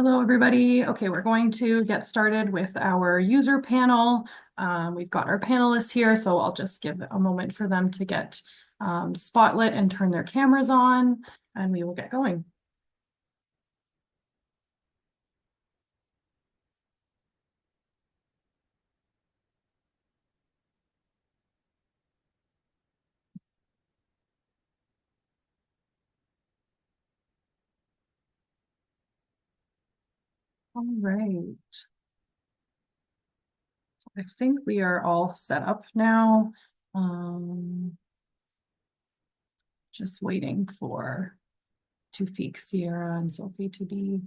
Hello, everybody. Okay, we're going to get started with our user panel. We've got our panelists here, so I'll just give a moment for them to get spotlit and turn their cameras on, and we will get going. All right. I think we are all set up now. Just waiting for Toufic, Sierra, and Sophie to be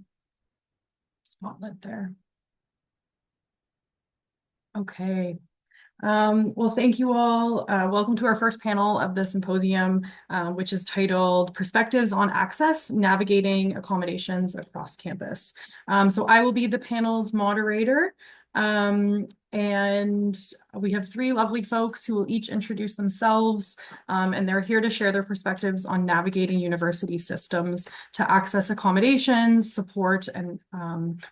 spotlit there. Okay. Well, thank you all. Welcome to our first panel of the symposium, which is titled Perspectives on Access, Navigating Accommodations Across Campus. So I will be the panel's moderator. And we have three lovely folks who will each introduce themselves, and they're here to share their perspectives on navigating university systems to access accommodations, support, and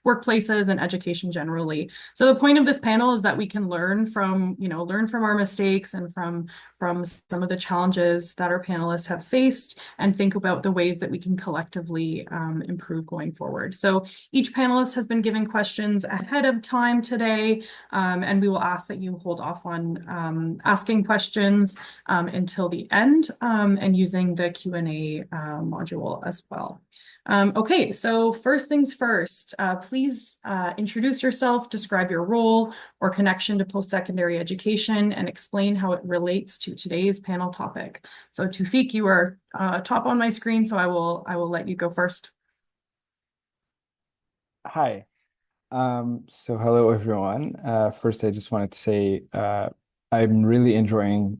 workplaces and education generally. So the point of this panel is that we can learn from our mistakes and from some of the challenges that our panelists have faced and think about the ways that we can collectively improve going forward. So each panelist has been given questions ahead of time today, and we will ask that you hold off on asking questions until the end and using the Q&A module as well. Okay, so first things first, please introduce yourself, describe your role or connection to post-secondary education, and explain how it relates to today's panel topic. So Toufic, you are top on my screen, so I will let you go first. Hi. So hello everyone. First, I just wanted to say I'm really enjoying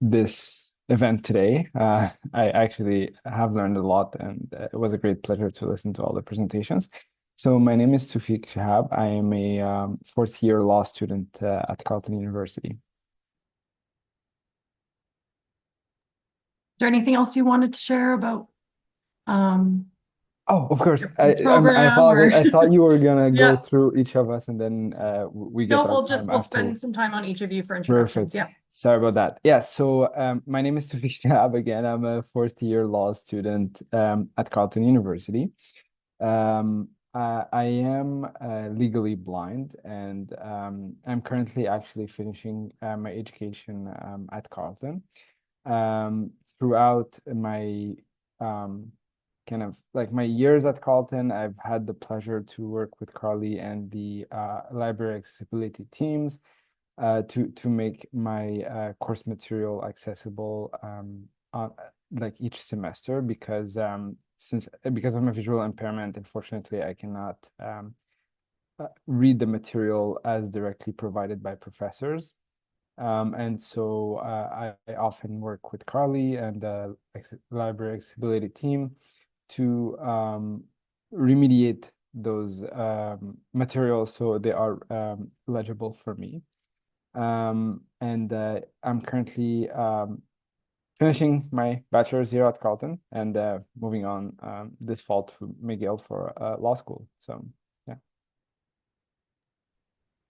this event today. I actually have learned a lot, and it was a great pleasure to listen to all the presentations. So my name is Toufic Chehab. I am a fourth year law student at Carleton University. Is there anything else you wanted to share about Oh, of course. your I program or apologize. I thought you were gonna go yeah. through each of us, and then we get No, our time we'll after. spend some time on each of you for introductions. Perfect. Yeah. Sorry about that. Yeah, so my name is Toufic Chehab again. I'm a fourth year law student at Carleton University. I am legally blind, and I'm currently actually finishing my education at Carleton. Throughout my kind of like my years at Carleton, I've had the pleasure to work with Carli and the library accessibility teams to make my course material accessible on like each semester because because of my visual impairment, unfortunately, I cannot read the material as directly provided by professors. And so I often work with Carli and the library accessibility team to remediate those materials so they are legible for me. And I'm currently finishing my bachelor's here at Carleton and moving on this fall to McGill for law school. So, yeah.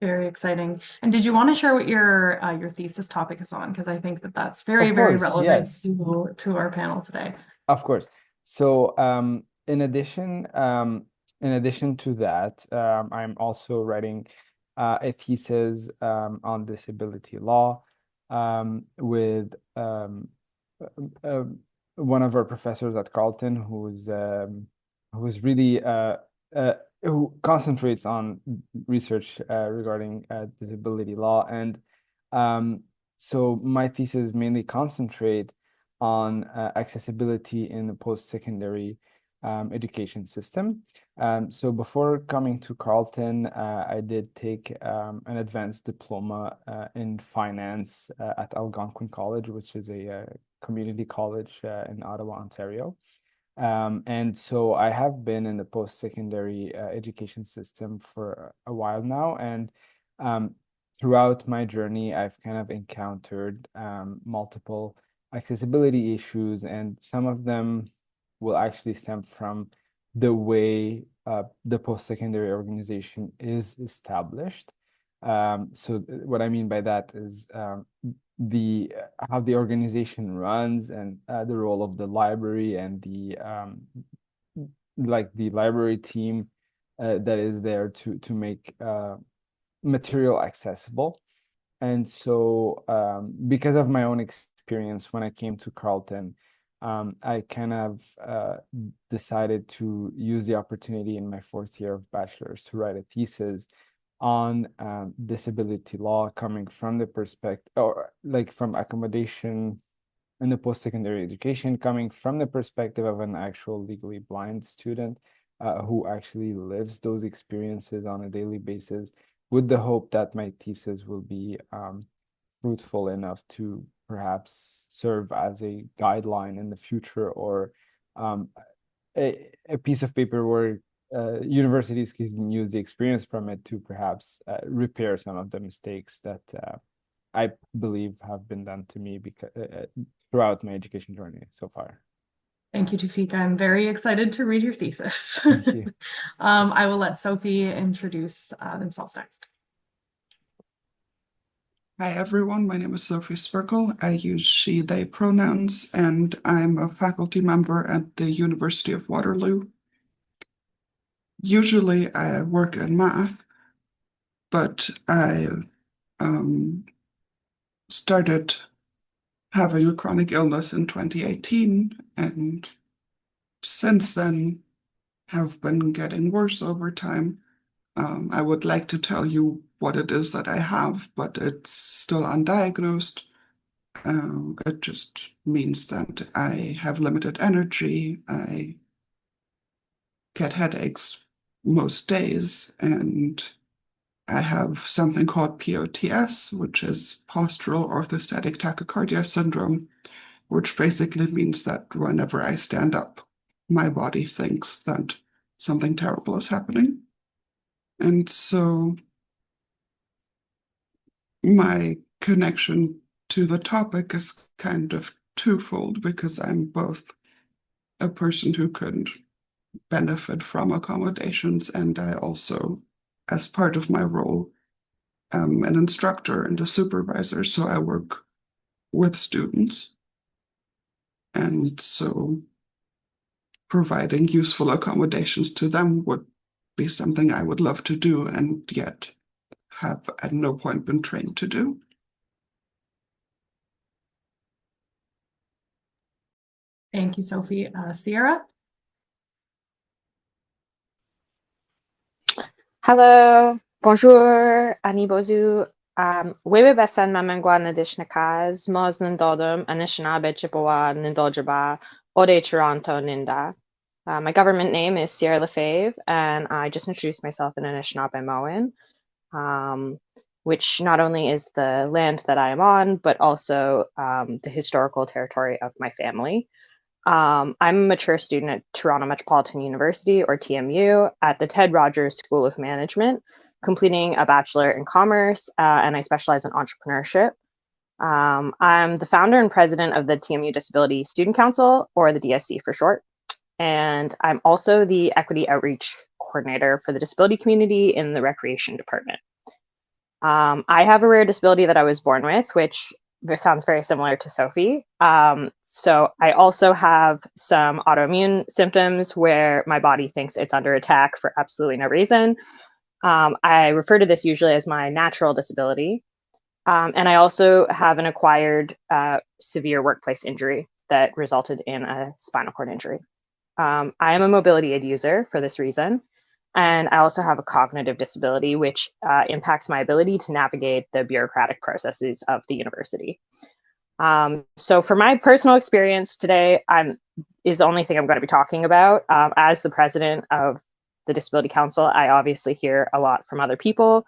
Very exciting. And did you want to share what your thesis topic is on? Because I think that that's very, Of very course, relevant yes, to our panel today. of course. So, in addition to that, I'm also writing a thesis on disability law with uh, one of our professors at Carleton who's really who concentrates on research regarding disability law, and so my thesis mainly concentrate on accessibility in the post-secondary education system. So before coming to Carleton, I did take an advanced diploma in finance at Algonquin College, which is a community college in Ottawa, Ontario. And so I have been in the post-secondary education system for a while now, and throughout my journey, I've kind of encountered multiple accessibility issues, and some of them will actually stem from the way the post-secondary organization is established. So what I mean by that is the how the organization runs and the role of the library and the like the library team that is there to make material accessible. And so because of my own experience when I came to Carleton, I kind of decided to use the opportunity in my fourth year of bachelor's to write a thesis on disability law coming from the perspective, or like from accommodation in the post-secondary education, coming from the perspective of an actual legally blind student who actually lives those experiences on a daily basis, with the hope that my thesis will be fruitful enough to perhaps serve as a guideline in the future, or a piece of paper where universities can use the experience from it to perhaps repair some of the mistakes that I believe have been done to me because throughout my education journey so far. Thank you, Toufic. I'm very excited to read your thesis. Thank you. I will let Sophie introduce themselves next. Hi, everyone. My name is Sophie Spirkl. I use she, they pronouns, and I'm a faculty member at the University of Waterloo. Usually I work in math, but I started having a chronic illness in 2018, and since then have been getting worse over time. I would like to tell you what it is that I have, but it's still undiagnosed. It just means that I have limited energy. I get headaches most days, and I have something called POTS, which is postural orthostatic tachycardia syndrome, which basically means that whenever I stand up, my body thinks that something terrible is happening. And so my connection to the topic is kind of twofold, because I'm both a person who could benefit from accommodations, and I also, as part of my role, am an instructor and a supervisor, so I work with students. And so providing useful accommodations to them would be something I would love to do, and yet have at no point been trained to do. Thank you, Sophie. Sierra? Hello, bonjour, ani bozu. Wewe besan mamengwa nadishnakaz, moz nindodum, anishinabe chipawa nindoljaba, ode Toronto ninda. My government name is Sierra Lefave, and I just introduced myself in Anishinaabe which not only is the land that I am on, but also the historical territory of my family. I'm a mature student at Toronto Metropolitan University, or TMU, at the Ted Rogers School of Management, completing a Bachelor in Commerce, and I specialize in entrepreneurship. I'm the founder and president of the TMU Disability Student Council, or the DSC for short, and I'm also the Equity Outreach Coordinator for the disability community in the Recreation Department. I have a rare disability that I was born with, which sounds very similar to Sophie. So I also have some autoimmune symptoms where my body thinks it's under attack for absolutely no reason. I refer to this usually as my natural disability. And I also have an acquired severe workplace injury that resulted in a spinal cord injury. I am a mobility aid user for this reason. And I also have a cognitive disability, which impacts my ability to navigate the bureaucratic processes of the university. So for my personal experience today, is the only thing I'm going to be talking about. As the president of the Disability Council, I obviously hear a lot from other people.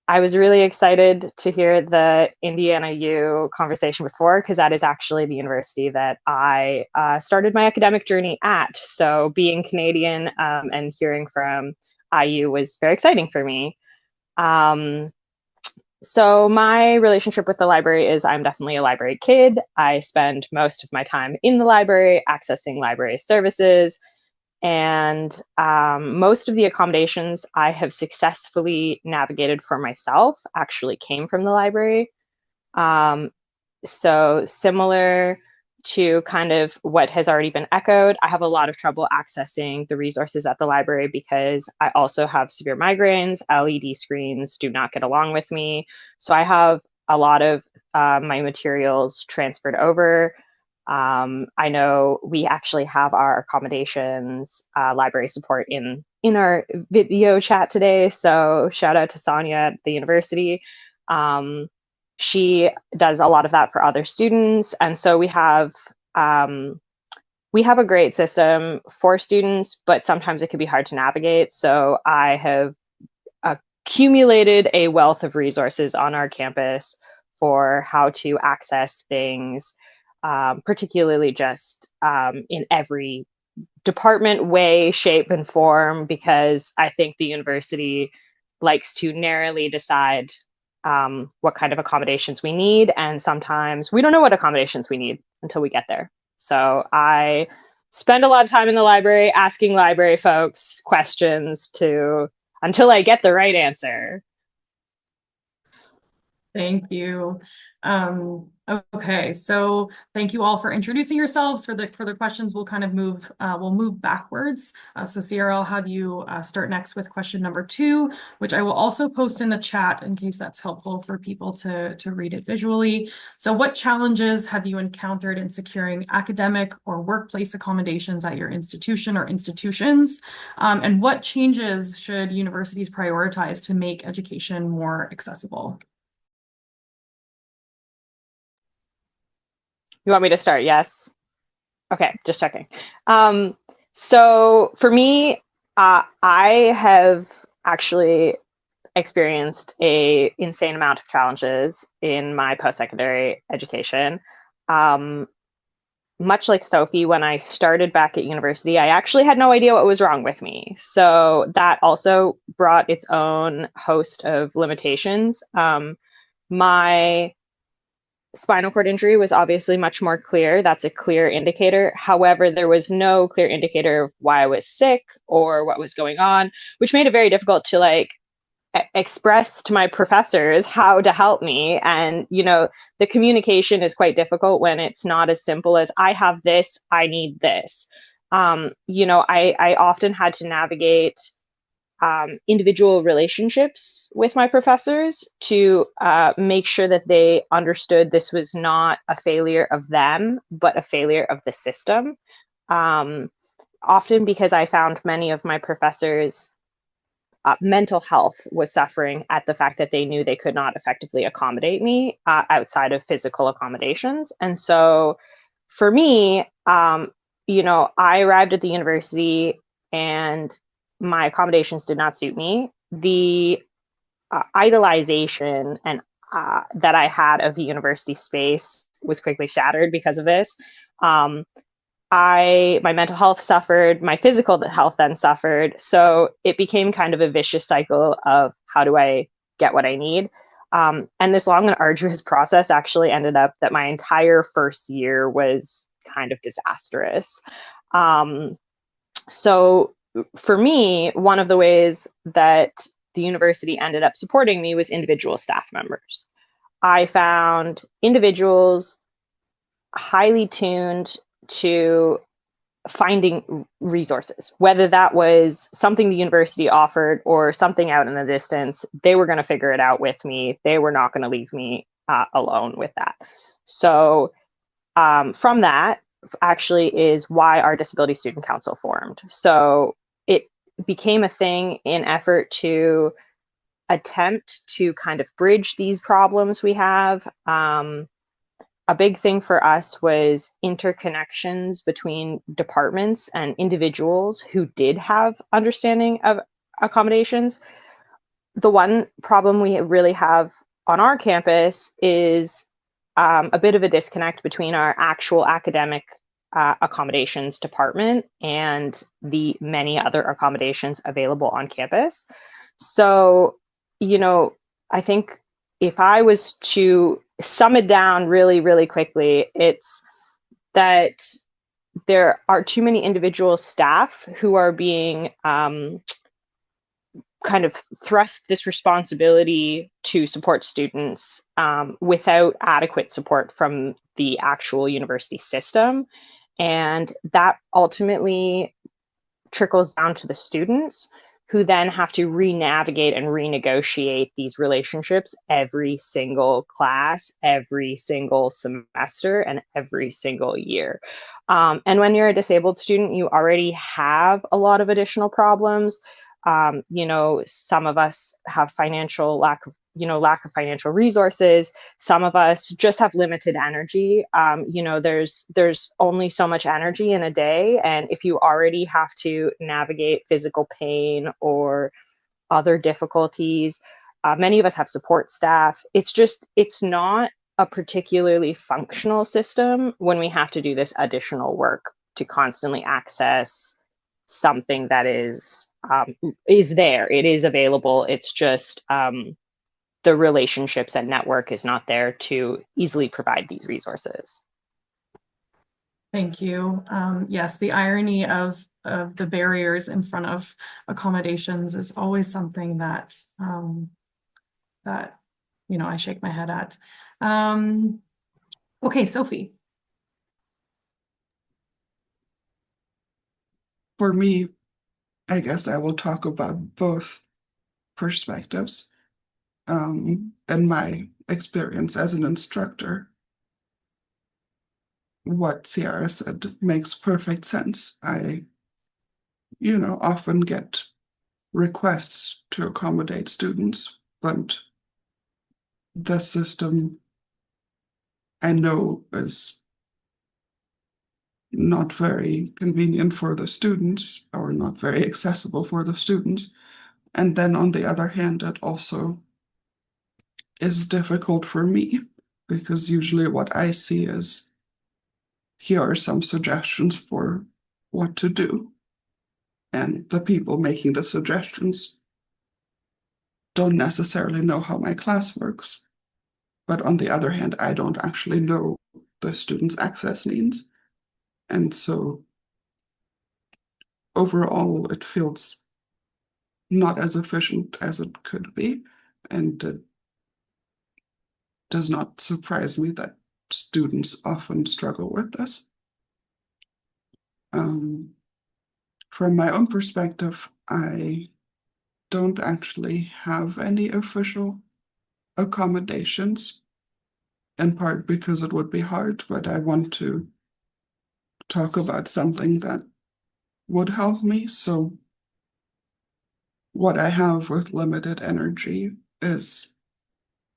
I was really excited to hear the Indiana U conversation before, because that is actually the university that I started my academic journey at. So being Canadian and hearing from IU was very exciting for me. So my relationship with the library is I'm definitely a library kid. I spend most of my time in the library, accessing library services, And most of the accommodations I have successfully navigated for myself actually came from the library. So similar to kind of what has already been echoed, I have a lot of trouble accessing the resources at the library because I also have severe migraines. LED screens do not get along with me. So I have a lot of my materials transferred over. I know we actually have our accommodations library support in our video chat today. So shout out to Sonia at the university. She does a lot of that for other students. And so we have a great system for students, but sometimes it can be hard to navigate. So I have accumulated a wealth of resources on our campus for how to access things, particularly just in every department way, shape, and form, because I think the university likes to narrowly decide what kind of accommodations we need. And sometimes we don't know what accommodations we need until we get there. So I spend a lot of time in the library asking library folks questions until I get the right answer. Thank you. Okay, so thank you all for introducing yourselves. For the questions, we'll kind of move backwards. So Sierra, I'll have you start next with question number 2, which I will also post in the chat in case that's helpful for people to read it visually. So what challenges have you encountered in securing academic or workplace accommodations at your institution or institutions? And what changes should universities prioritize to make education more accessible? You want me to start? Yes. Okay, just checking. So for me, I have actually experienced a insane amount of challenges in my post-secondary education. Much like Sophie, when I started back at university, I actually had no idea what was wrong with me. So that also brought its own host of limitations. My spinal cord injury was obviously much more clear. That's a clear indicator. However, there was no clear indicator of why I was sick or what was going on, which made it very difficult to express to my professors how to help me. And, the communication is quite difficult when it's not as simple as I have this, I need this. I often had to navigate individual relationships with my professors to make sure that they understood this was not a failure of them, but a failure of the system. Often because I found many of my professors' mental health was suffering at the fact that they knew they could not effectively accommodate me outside of physical accommodations. And so for me, I arrived at the university and my accommodations did not suit me. The idolization and that I had of the university space was quickly shattered because of this. My mental health suffered, my physical health then suffered. So it became kind of a vicious cycle of how do I get what I need? And this long and arduous process actually ended up that my entire first year was kind of disastrous. So for me, one of the ways that the university ended up supporting me was individual staff members. I found individuals highly tuned to finding resources, whether that was something the university offered or something out in the distance. They were going to figure it out with me. They were not going to leave me alone with that. So from that actually is why our Disability Student Council formed. So it became a thing in effort to attempt to kind of bridge these problems we have. A big thing for us was interconnections between departments and individuals who did have understanding of accommodations. The one problem we really have on our campus is a bit of a disconnect between our actual academic accommodations department and the many other accommodations available on campus. So, I think if I was to sum it down really, really quickly, it's that there are too many individual staff who are being kind of thrust this responsibility to support students without adequate support from the actual university system. And that ultimately trickles down to the students, who then have to re-navigate and renegotiate these relationships every single class, every single semester, and every single year. And when you're a disabled student, you already have a lot of additional problems. You know, some of us have lack of financial resources. Some of us just have limited energy. You know, there's only so much energy in a day, and if you already have to navigate physical pain or other difficulties, many of us have support staff. It's not a particularly functional system when we have to do this additional work to constantly access something that is there. It is available. It's just the relationships and network is not there to easily provide these resources. Thank you. Yes, the irony of the barriers in front of accommodations is always something that you know, I shake my head at. Okay, Sophie. For me, I guess I will talk about both perspectives. In my experience as an instructor, what Sierra said makes perfect sense. I, often get requests to accommodate students, but the system I know is not very convenient for the students or not very accessible for the students. And then on the other hand, it also is difficult for me because usually what I see is, here are some suggestions for what to do. And the people making the suggestions don't necessarily know how my class works. But on the other hand, I don't actually know the students' access needs. And so overall, it feels not as efficient as it could be. And it does not surprise me that students often struggle with this. From my own perspective, I don't actually have any official accommodations, in part because it would be hard, but I want to talk about something that would help me. So what I have with limited energy is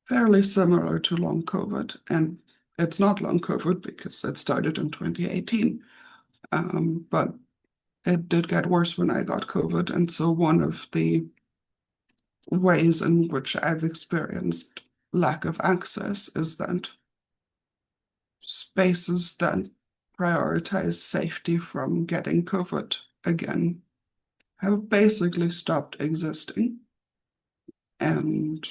fairly similar to long COVID, and it's not long COVID because it started in 2018, but it did get worse when I got COVID. And so one of the ways in which I've experienced lack of access is that spaces that prioritize safety from getting COVID again have basically stopped existing. And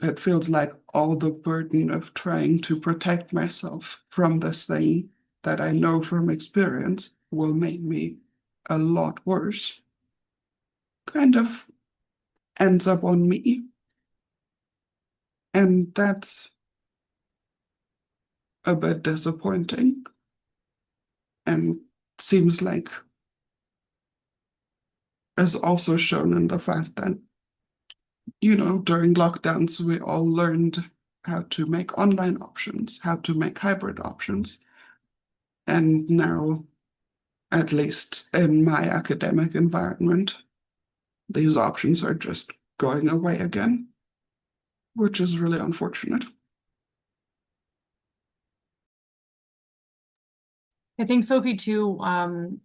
it feels like all the burden of trying to protect myself from this thing that I know from experience will make me a lot worse kind of ends up on me. And that's a bit disappointing and seems like is also shown in the fact that, during lockdowns, we all learned how to make online options, how to make hybrid options. And now, at least in my academic environment, these options are just going away again, which is really unfortunate. I think, Sophie, too,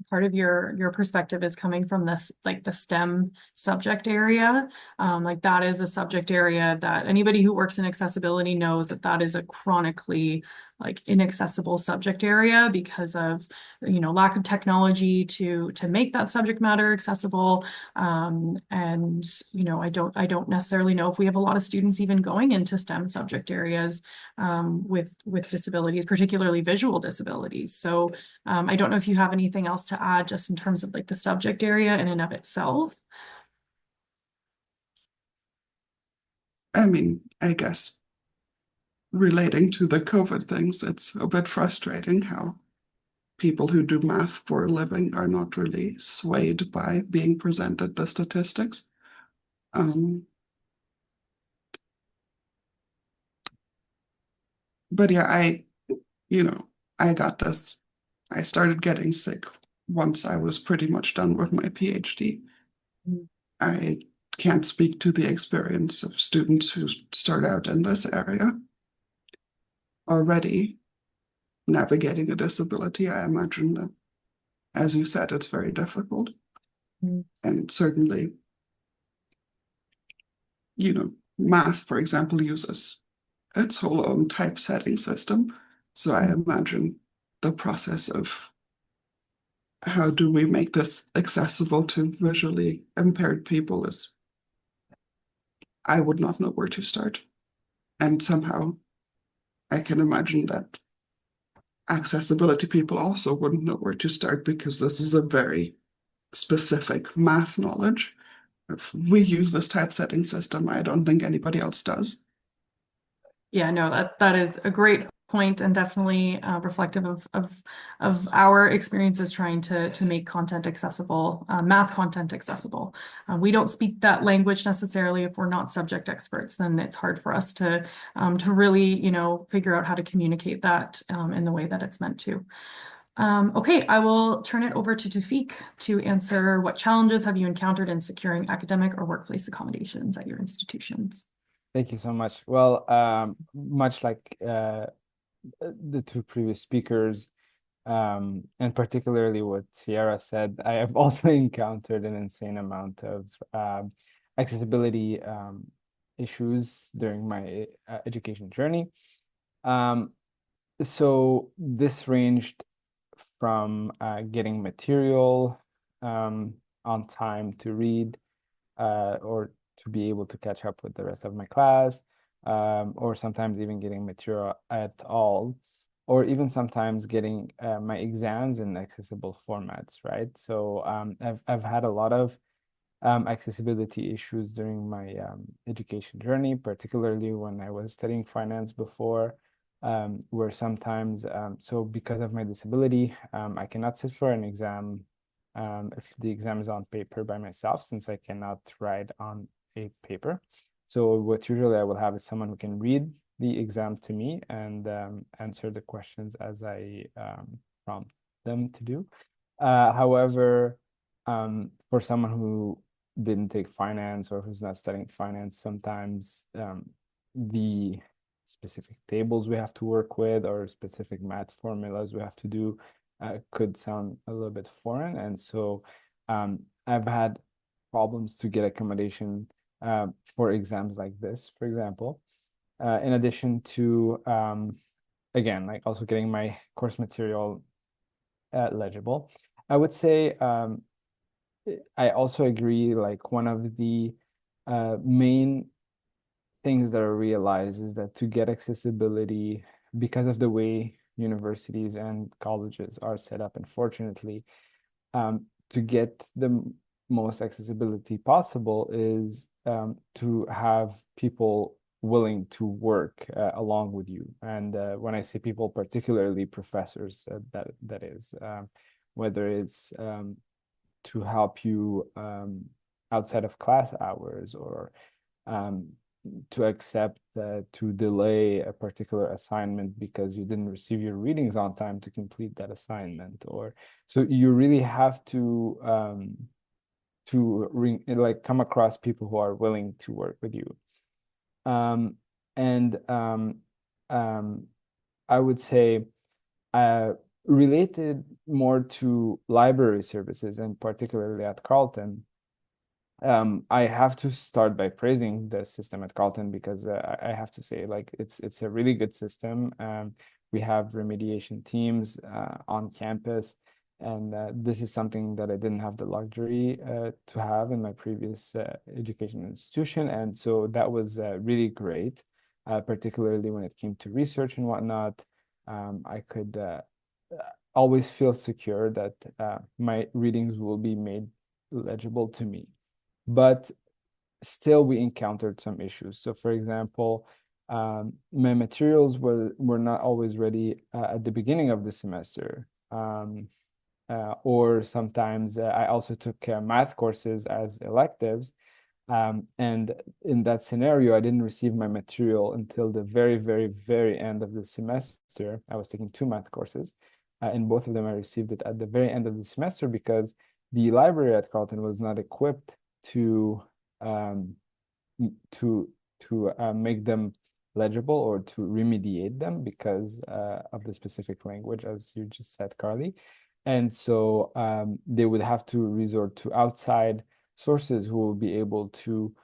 part of your perspective is coming from this, like the STEM subject area. Like that is a subject area that anybody who works in accessibility knows that is a chronically like inaccessible subject area because of, you know, lack of technology to make that subject matter accessible. And, you know, I don't necessarily know if we have a lot of students even going into STEM subject areas with disabilities, particularly visual disabilities. So I don't know if you have anything else to add just in terms of like the subject area in and of itself. I mean, I guess relating to the COVID things, it's a bit frustrating how people who do math for a living are not really swayed by being presented the statistics. But yeah, I got this. I started getting sick once I was pretty much done with my PhD. I can't speak to the experience of students who start out in this area. Already navigating a disability, I imagine that, as you said, it's very difficult. And certainly, math, for example, uses its whole own typesetting system. So I imagine the process of how do we make this accessible to visually impaired people is, I would not know where to start. And somehow I can imagine that accessibility people also wouldn't know where to start because this is a very specific math knowledge. If we use this typesetting system, I don't think anybody else does. Yeah, no, that is a great point and definitely reflective of our experiences trying to make content accessible, math content accessible. We don't speak that language necessarily. If we're not subject experts, then it's hard for us to really, you know, figure out how to communicate that in the way that it's meant to. Okay, I will turn it over to Toufic to answer what challenges have you encountered in securing academic or workplace accommodations at your institutions? Thank you so much. Well, much like the two previous speakers, and particularly what Sierra said, I have also encountered an insane amount of accessibility issues during my education journey. So this ranged from getting material on time to read or to be able to catch up with the rest of my class, or sometimes even getting material at all, or even sometimes getting my exams in accessible formats, right? So I've had a lot of accessibility issues during my education journey, particularly when I was studying finance before, where sometimes, so because of my disability, I cannot sit for an exam if the exam is on paper by myself, since I cannot write on a paper. So what usually I will have is someone who can read the exam to me and answer the questions as I prompt them to do. However, for someone who didn't take finance or who's not studying finance, sometimes the specific tables we have to work with or specific math formulas we have to do could sound a little bit foreign. And so I've had problems to get accommodation for exams like this, for example. In addition to, again, like also getting my course material legible. I would say I also agree, like one of the main things that I realize is that to get accessibility, because of the way universities and colleges are set up, unfortunately, to get the most accessibility possible is to have people willing to work along with you. And when I say people, particularly professors, that is, whether it's to help you outside of class hours or to accept to delay a particular assignment because you didn't receive your readings on time to complete that assignment. Or so you really have to like come across people who are willing to work with you. And I would say related more to library services and particularly at Carleton, I have to start by praising the system at Carleton because I have to say, like, it's a really good system. we have remediation teams on campus. And this is something that I didn't have the luxury to have in my previous education institution. And so that was really great, particularly when it came to research and whatnot. I could always feel secure that my readings will be made legible to me. But still, we encountered some issues. So, for example, my materials were not always ready at the beginning of the semester. Or sometimes I also took math courses as electives. And in that scenario, I didn't receive my material until the very, very, very end of the semester. I was taking 2 math courses. In both of them, I received it at the very end of the semester because the library at Carleton was not equipped to um, make them legible or to remediate them because of the specific language, as you just said, Carli. And so they would have to resort to outside sources who will be able to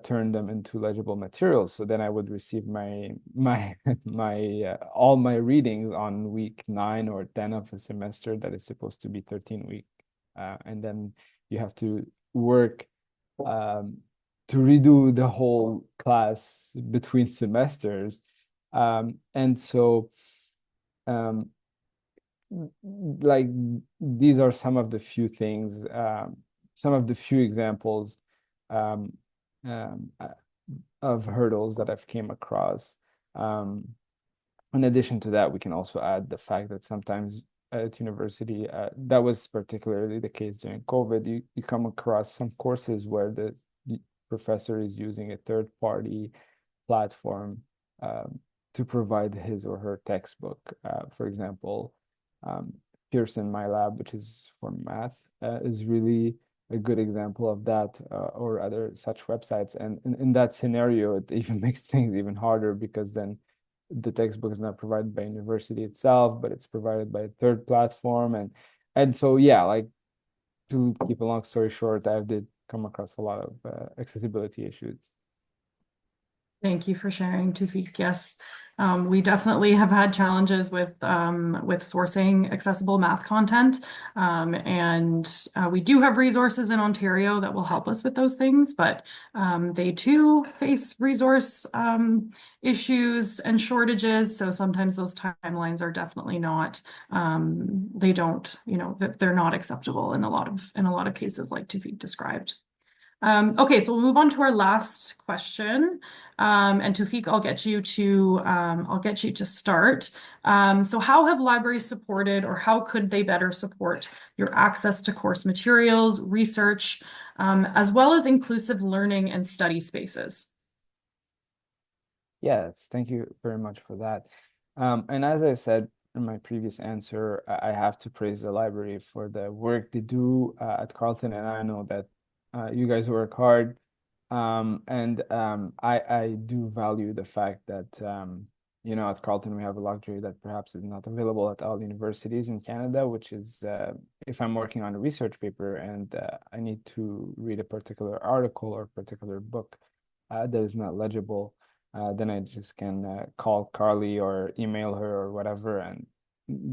turn them into legible materials. So then I would receive my all my readings on week 9 or 10 of a semester that is supposed to be 13 week, and then you have to work to redo the whole class between semesters, and so like these are some of the few things, some of the few examples um, um, uh, of hurdles that I've came across. In addition to that, we can also add the fact that sometimes at university, that was particularly the case during COVID, you come across some courses where the professor is using a third-party platform to provide his or her textbook. For example, Pearson MyLab, which is for math, is really a good example of that, or other such websites. And in that scenario, it even makes things even harder because then the textbook is not provided by university itself, but it's provided by a third platform. And so, yeah, like to keep a long story short, I did come across a lot of accessibility issues. Thank you for sharing, Toufic. Yes, we definitely have had challenges with sourcing accessible math content, and we do have resources in Ontario that will help us with those things, but they too face resource issues and shortages. So sometimes those timelines are definitely not, they don't, they're not acceptable in a lot of cases, like Toufic described. Okay, so we'll move on to our last question. And Toufic, I'll get you to start. So how have libraries supported, or how could they better support your access to course materials, research, as well as inclusive learning and study spaces? Yes, thank you very much for that. And as I said in my previous answer, I have to praise the library for the work they do at Carleton, and I know that you guys work hard. And I do value the fact that at Carleton we have a luxury that perhaps is not available at all universities in Canada, which is if I'm working on a research paper and I need to read a particular article or particular book that is not legible, then I just can call Carli or email her or whatever, and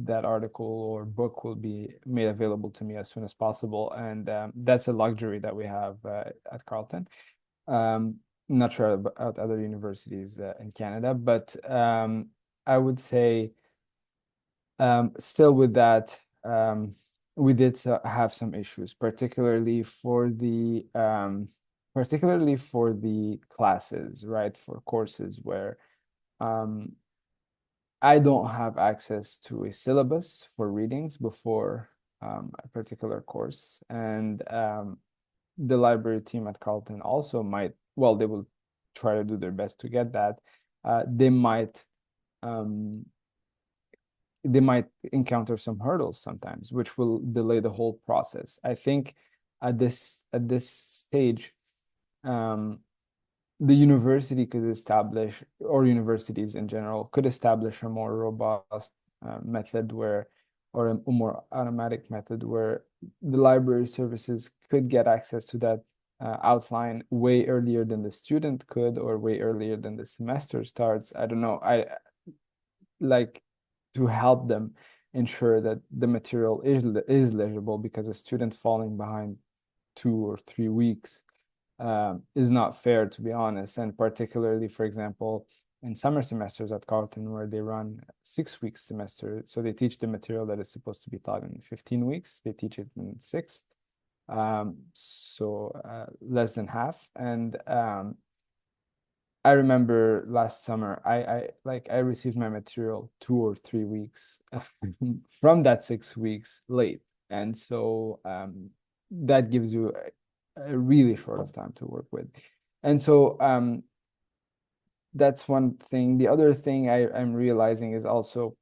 that article or book will be made available to me as soon as possible. And that's a luxury that we have at Carleton. Not sure about other universities in Canada, but I would say still with that, we did have some issues, particularly for the classes, right? For courses where I don't have access to a syllabus for readings before a particular course. And the library team at Carleton also might, well, they will try to do their best to get that. They might encounter some hurdles sometimes, which will delay the whole process. I think at this stage, the university could establish, or universities in general, could establish a more robust method or a more automatic method where the library services could get access to that outline way earlier than the student could, or way earlier than the semester starts. I don't know. I like to help them ensure that the material is legible, because a student falling behind 2 or 3 weeks is not fair, to be honest. And particularly, for example, in summer semesters at Carleton, where they run 6 weeks semester, so they teach the material that is supposed to be taught in 15 weeks, they teach it in 6, so less than half. And I remember last summer, I received my material 2 or 3 weeks from that 6 weeks late, and so that gives you a really short of time to work with. And so that's one thing. The other thing I'm realizing is also,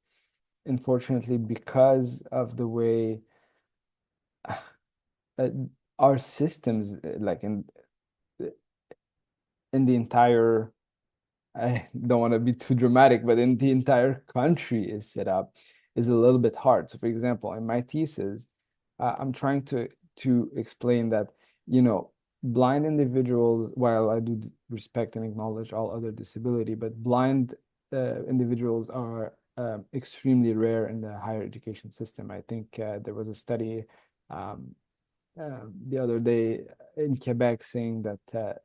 unfortunately, because of the way our systems, like in the entire, I don't want to be too dramatic, but in the entire country is set up, is a little bit hard. So, for example, in my thesis, I'm trying to explain that, blind individuals, while I do respect and acknowledge all other disability, but blind individuals are extremely rare in the higher education system. I think there was a study the other day in Quebec saying that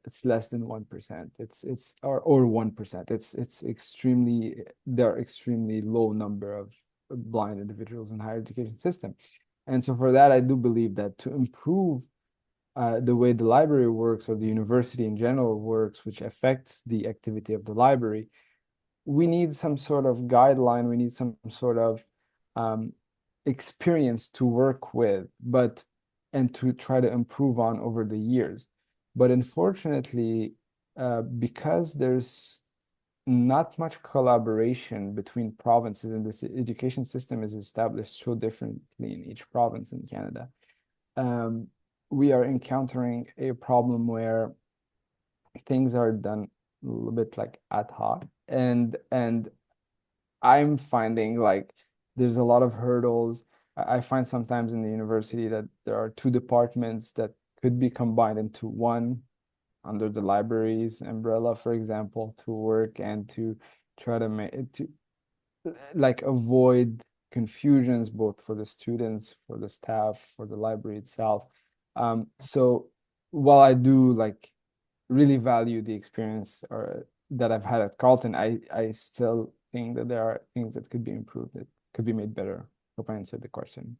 it's less than 1%. It's or 1%. It's extremely, there are extremely low number of blind individuals in higher education system. And so for that, I do believe that to improve the way the library works, or the university in general works, which affects the activity of the library, we need some sort of guideline, we need some sort of experience to work with, and to try to improve on over the years. But unfortunately, because there's not much collaboration between provinces, and this education system is established so differently in each province in Canada, we are encountering a problem where things are done a little bit like ad hoc, and I'm finding like there's a lot of hurdles. I find sometimes in the university that there are 2 departments that could be combined into one under the library's umbrella, for example, to work and to try to make to like avoid confusions both for the students, for the staff, for the library itself. So while I do like really value the experience or that I've had at Carleton, I still think that there are things that could be improved, that could be made better. Hope I answered the question.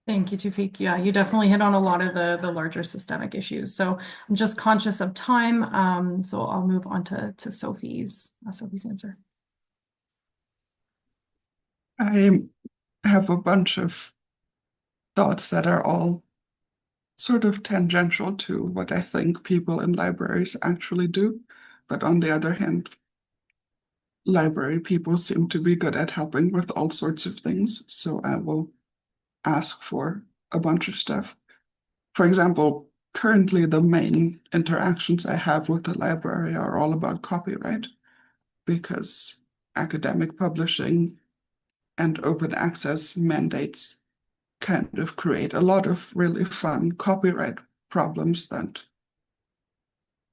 Thank you, Toufic. Yeah, you definitely hit on a lot of the larger systemic issues. So I'm just conscious of time, so I'll move on to Sophie's answer. I have a bunch of thoughts that are all sort of tangential to what I think people in libraries actually do. But on the other hand, library people seem to be good at helping with all sorts of things. So I will ask for a bunch of stuff. For example, currently the main interactions I have with the library are all about copyright, because academic publishing and open access mandates kind of create a lot of really fun copyright problems that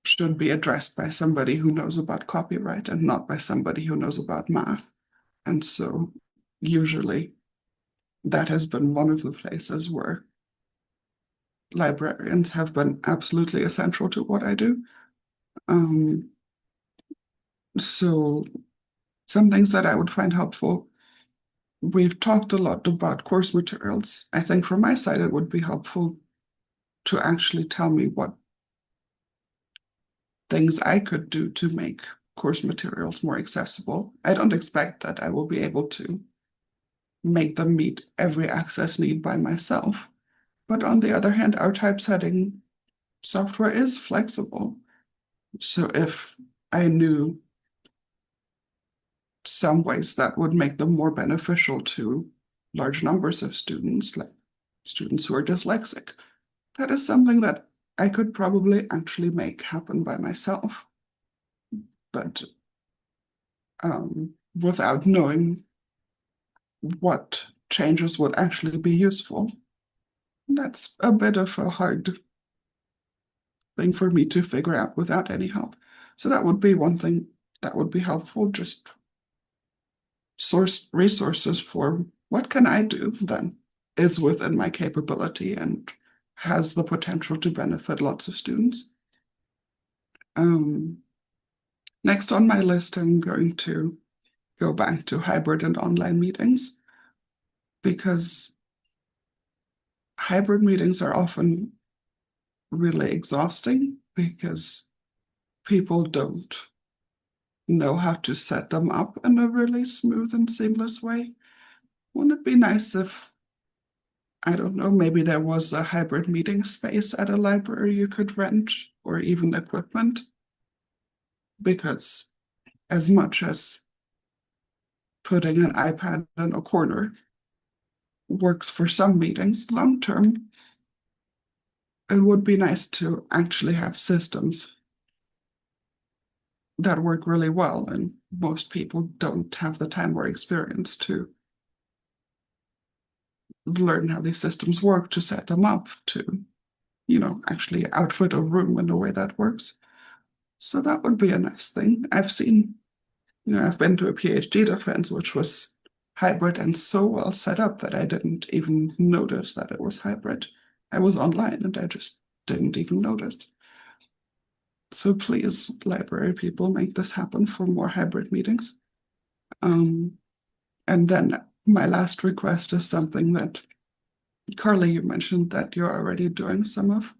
should be addressed by somebody who knows about copyright and not by somebody who knows about math. And so usually that has been one of the places where librarians have been absolutely essential to what I do. So some things that I would find helpful. We've talked a lot about course materials. I think from my side, it would be helpful to actually tell me what things I could do to make course materials more accessible. I don't expect that I will be able to make them meet every access need by myself. But on the other hand, our typesetting software is flexible. So if I knew some ways that would make them more beneficial to large numbers of students, like students who are dyslexic, that is something that I could probably actually make happen by myself. But without knowing what changes would actually be useful, that's a bit of a hard thing for me to figure out without any help. So that would be one thing that would be helpful, just source resources for what can I do then is within my capability and has the potential to benefit lots of students. Next on my list, I'm going to go back to hybrid and online meetings, because hybrid meetings are often really exhausting because people don't know how to set them up in a really smooth and seamless way. Wouldn't it be nice if, I don't know, maybe there was a hybrid meeting space at a library you could rent, or even equipment? Because as much as putting an iPad in a corner works for some meetings, long term, it would be nice to actually have systems that work really well, and most people don't have the time or experience to learn how these systems work, to set them up, to, actually outfit a room in a way that works. So that would be a nice thing. I've seen, I've been to a PhD defense, which was hybrid and so well set up that I didn't even notice that it was hybrid. I was online and I just didn't even notice. So please, library people, make this happen for more hybrid meetings. And then my last request is something that, Carli, you mentioned that you're already doing some of.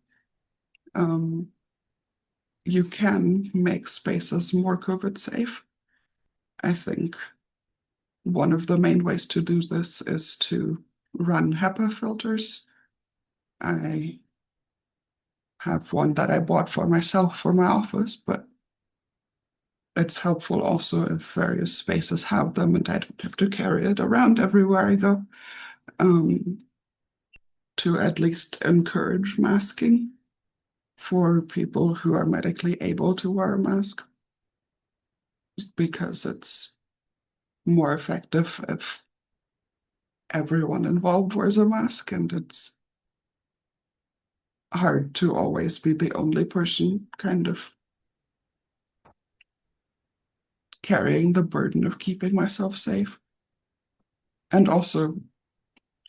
You can make spaces more COVID safe. I think one of the main ways to do this is to run HEPA filters. I have one that I bought for myself for my office, but it's helpful also if various spaces have them and I don't have to carry it around everywhere I go, to at least encourage masking for people who are medically able to wear a mask, because it's more effective if everyone involved wears a mask, and it's hard to always be the only person kind of carrying the burden of keeping myself safe. And also,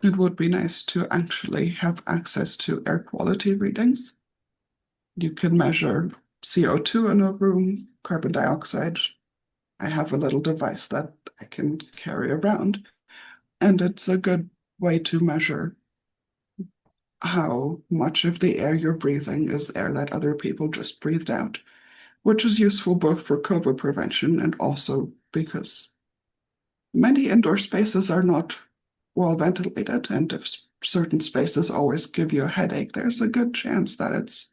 it would be nice to actually have access to air quality readings. You can measure CO2 in a room, carbon dioxide. I have a little device that I can carry around, and it's a good way to measure how much of the air you're breathing is air that other people just breathed out, which is useful both for COVID prevention and also because many indoor spaces are not well ventilated, and if certain spaces always give you a headache, there's a good chance that it's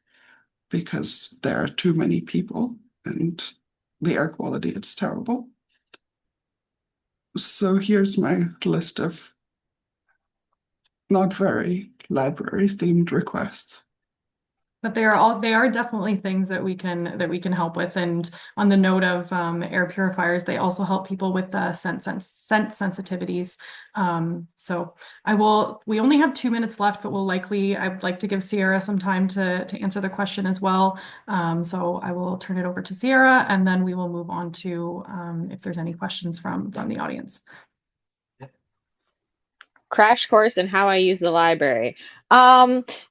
because there are too many people and the air quality is terrible. So here's my list of not very library themed requests. But they are definitely things that we can help with. And on the note of air purifiers, they also help people with scent sensitivities. So we only have 2 minutes left, but I'd like to give Sierra some time to answer the question as well. So I will turn it over to Sierra, and then we will move on to if there's any questions from the audience. Crash course in how I use the library.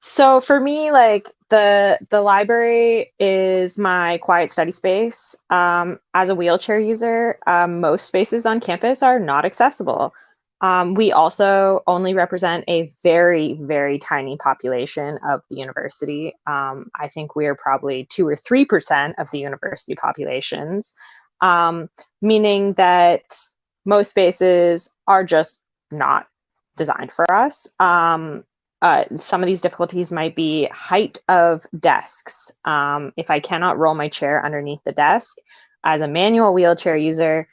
So for me, like the library is my quiet study space. As a wheelchair user, most spaces on campus are not accessible. We also only represent a very, very tiny population of the university. I think we are probably 2 or 3% of the university populations, meaning that most spaces are just not designed for us. Some of these difficulties might be height of desks. If I cannot roll my chair underneath the desk as a manual wheelchair user,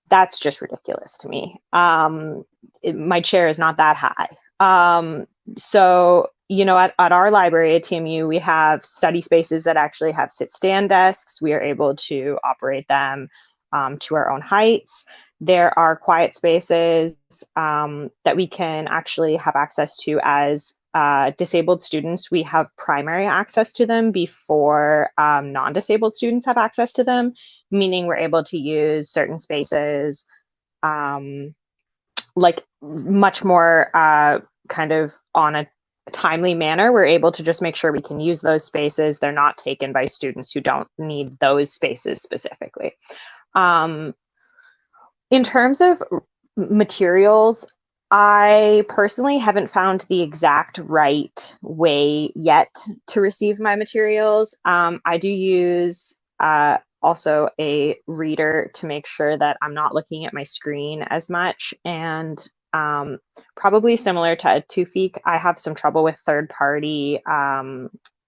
that's just ridiculous to me. My chair is not that high. So, at our library at TMU, we have study spaces that actually have sit-stand desks. We are able to operate them to our own heights. There are quiet spaces that we can actually have access to as disabled students. We have primary access to them before non-disabled students have access to them, meaning we're able to use certain spaces like much more kind of on a timely manner. We're able to just make sure we can use those spaces. They're not taken by students who don't need those spaces specifically. In terms of materials, I personally haven't found the exact right way yet to receive my materials. I do use also a reader to make sure that I'm not looking at my screen as much. And probably similar to Toufic, I have some trouble with third-party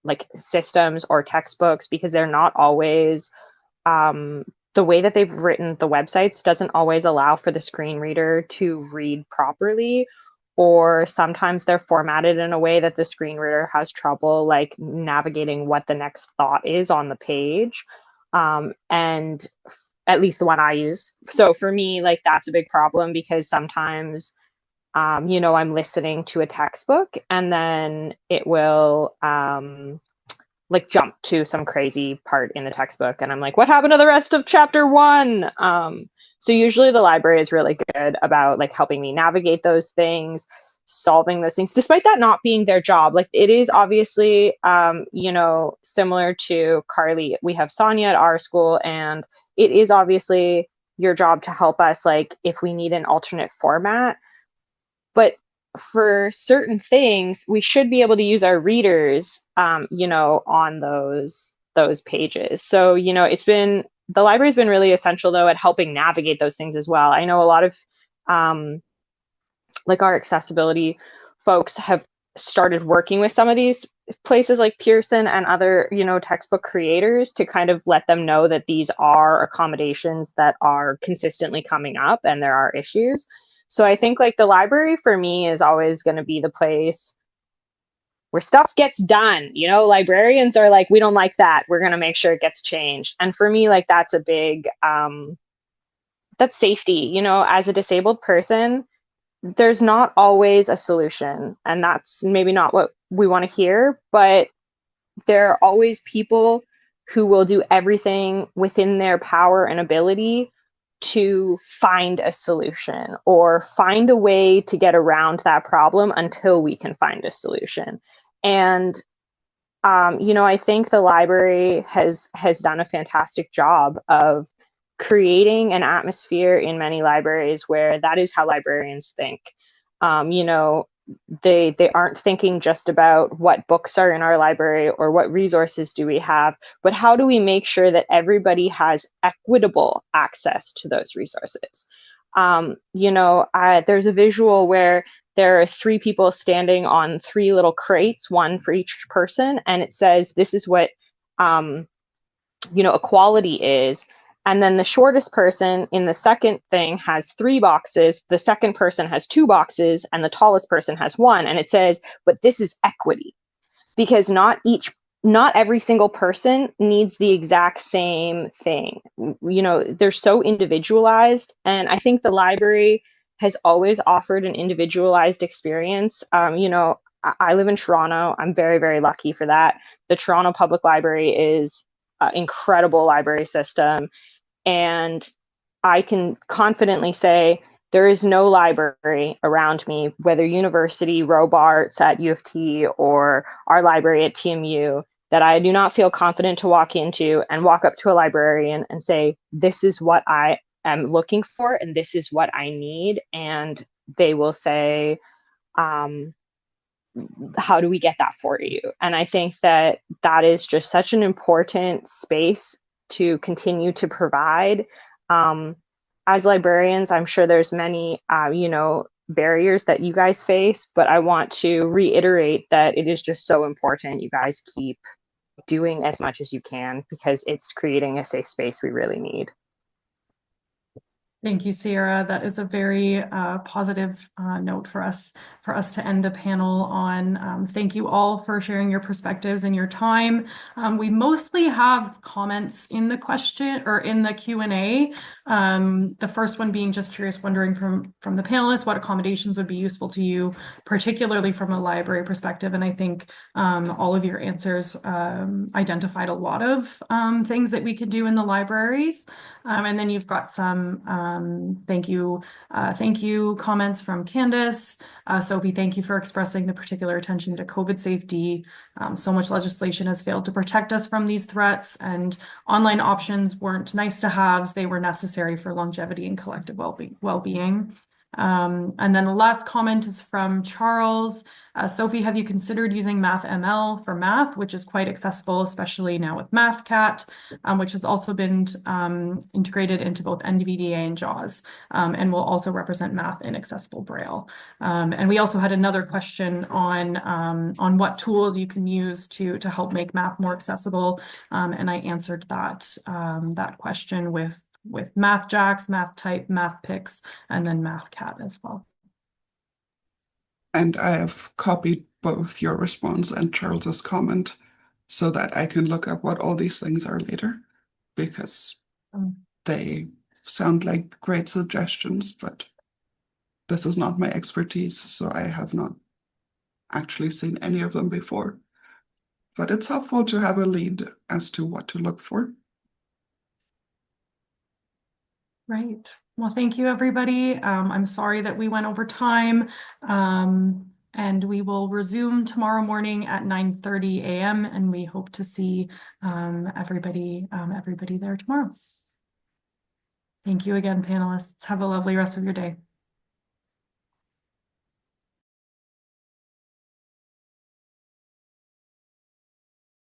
like systems or textbooks because they're not always the way that they've written the websites doesn't always allow for the screen reader to read properly, or sometimes they're formatted in a way that the screen reader has trouble like navigating what the next thought is on the page. And at least the one I use. So for me, like that's a big problem because sometimes, you know, I'm listening to a textbook and then it will like jump to some crazy part in the textbook and I'm like, what happened to the rest of chapter 1? So usually the library is really good about like helping me navigate those things, solving those things, despite that not being their job. Like it is obviously, you know, similar to Carli. We have Sonia at our school and it is obviously your job to help us like if we need an alternate format. But for certain things, we should be able to use our readers, you know, on those pages. So, you know, the library's been really essential though at helping navigate those things as well. I know a lot of like our accessibility folks have started working with some of these places like Pearson and other, you know, textbook creators to kind of let them know that these are accommodations that are consistently coming up and there are issues. So I think like the library for me is always going to be the place where stuff gets done. You know, librarians are like, we don't like that. We're going to make sure it gets changed. And for me, like that's a big, that's safety. You know, as a disabled person, there's not always a solution. And that's maybe not what we want to hear, but there are always people who will do everything within their power and ability to find a solution or find a way to get around that problem until we can find a solution. And you know, I think the library has done a fantastic job of creating an atmosphere in many libraries where that is how librarians think. You know, they aren't thinking just about what books are in our library or what resources do we have, but how do we make sure that everybody has equitable access to those resources? You know, there's a visual where there are 3 people standing on 3 little crates, one for each person, and it says, this is what, you know, equality is. And then the shortest person in the second thing has 3 boxes, the second person has 2 boxes, and the tallest person has 1. And it says, but this is equity, because not every single person needs the exact same thing. You know, they're so individualized. And I think the library has always offered an individualized experience. You know, I live in Toronto. I'm very, very lucky for that. The Toronto Public Library is an incredible library system. And I can confidently say there is no library around me, whether university, Robarts at U of T or our library at TMU, that I do not feel confident to walk into and walk up to a librarian and say, this is what I am looking for and this is what I need. And they will say, how do we get that for you? And I think that that is just such an important space to continue to provide. As librarians, I'm sure there's many, you know, barriers that you guys face, but I want to reiterate that it is just so important you guys keep doing as much as you can because it's creating a safe space we really need. Thank you, Sierra. That is a very positive note for us to end the panel on. Thank you all for sharing your perspectives and your time. We mostly have comments in the question or in the Q&A. The first one being just curious, wondering from the panelists what accommodations would be useful to you, particularly from a library perspective. And I think all of your answers identified a lot of things that we could do in the libraries. And then you've got some Thank you. Thank you. Comments from Candace. Sophie, thank you for expressing the particular attention to COVID safety. So much legislation has failed to protect us from these threats, and online options weren't nice to haves. They were necessary for longevity and collective well-being. And then the last comment is from Charles. Sophie, have you considered using MathML for math, which is quite accessible, especially now with MathCat, which has also been integrated into both NVDA and JAWS, and will also represent math in accessible Braille. And we also had another question on what tools you can use to help make math more accessible, and I answered that question with MathJax, MathType, MathPix, and then MathCat as well. And I have copied both your response and Charles's comment so that I can look up what all these things are later, because they sound like great suggestions, but this is not my expertise, so I have not actually seen any of them before. But it's helpful to have a lead as to what to look for. Right. Well, thank you, everybody. I'm sorry that we went over time, and we will resume tomorrow morning at 9:30 a.m. and we hope to see everybody there tomorrow. Thank you again, panelists. Have a lovely rest of your day.